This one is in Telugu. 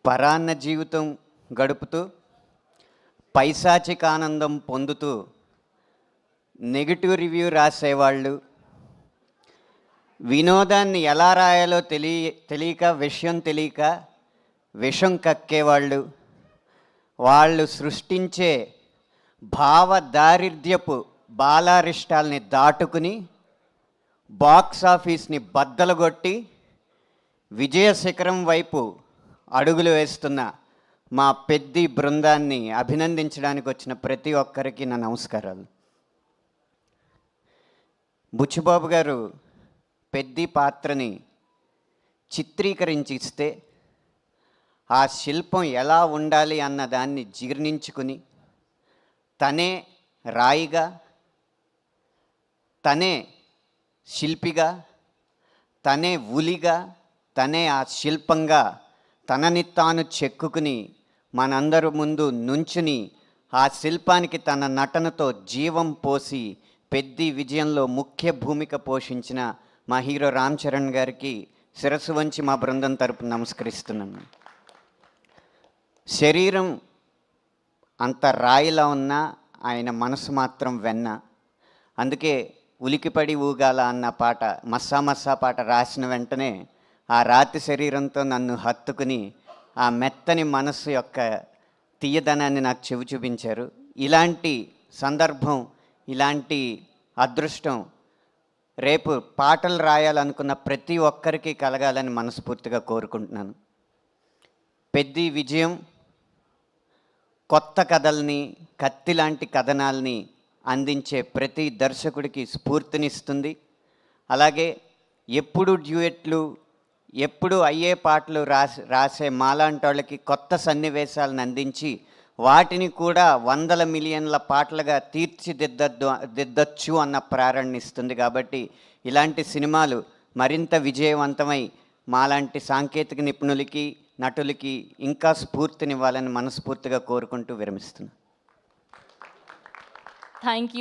పరాన్న జీవితం గడుపుతూ పైశాచిక ఆనందం పొందుతూ నెగిటివ్ రివ్యూ రాసేవాళ్ళు, వినోదాన్ని ఎలా రాయాలో తెలియక విషయం తెలియక విషం కక్కేవాళ్ళు, వాళ్ళు సృష్టించే భావ దారిద్ర్యపు బాలారిష్టాల్ని దాటుకుని బాక్స్ ఆఫీస్ని బద్దలుగొట్టి విజయ శిఖరం వైపు అడుగులు వేస్తున్న మా పెద్ది బృందాన్ని అభినందించడానికి వచ్చిన ప్రతి ఒక్కరికి నా నమస్కారాలు. బుచ్చిబాబు గారు పెద్ది పాత్రని చిత్రీకరించి ఇస్తే ఆ శిల్పం ఎలా ఉండాలి అన్న దాన్ని జీర్ణించుకుని తనే రాయిగా, తనే శిల్పిగా, తనే ఉలిగా, తనే ఆ శిల్పంగా తనని తాను చెక్కుకుని మనందరి ముందు నుంచుని ఆ శిల్పానికి తన నటనతో జీవం పోసి పెద్ది విజయంలో ముఖ్య భూమిక పోషించిన మా హీరో రామ్ చరణ్ గారికి శిరస్సు వంచి మా బృందం తరపున నమస్కరిస్తున్నాను. శరీరం అంత రాయిలా ఉన్నా ఆయన మనసు మాత్రం వెన్న. అందుకే ఉలికిపడి ఊగాల అన్న పాట, మస్సా మస్సా పాట రాసిన వెంటనే ఆ రాతి శరీరంతో నన్ను హత్తుకుని ఆ మెత్తని మనస్సు యొక్క తీయదనాన్ని నాకు చెవి చూపించారు. ఇలాంటి సందర్భం, ఇలాంటి అదృష్టం రేపు పాటలు రాయాలనుకున్న ప్రతి ఒక్కరికి కలగాలని మనస్ఫూర్తిగా కోరుకుంటున్నాను. పెద్ది విజయం కొత్త కథల్ని, కత్తి లాంటి కథనాల్ని అందించే ప్రతి దర్శకుడికి స్ఫూర్తినిస్తుంది. అలాగే ఎప్పుడు డ్యూయెట్లు, ఎప్పుడు అయ్యే పాటలు రాసే మాలాంటి వాళ్ళకి కొత్త సన్నివేశాలను అందించి వాటిని కూడా 100 మిలియన్ల పాటలుగా తీర్చిదిద్దచ్చు అన్న ప్రేరణ ఇస్తుంది. కాబట్టి ఇలాంటి సినిమాలు మరింత విజయవంతమై మాలాంటి సాంకేతిక నిపుణులకి, నటులకి ఇంకా స్ఫూర్తినివ్వాలని మనస్ఫూర్తిగా కోరుకుంటూ విరమిస్తున్నాను. Thank you.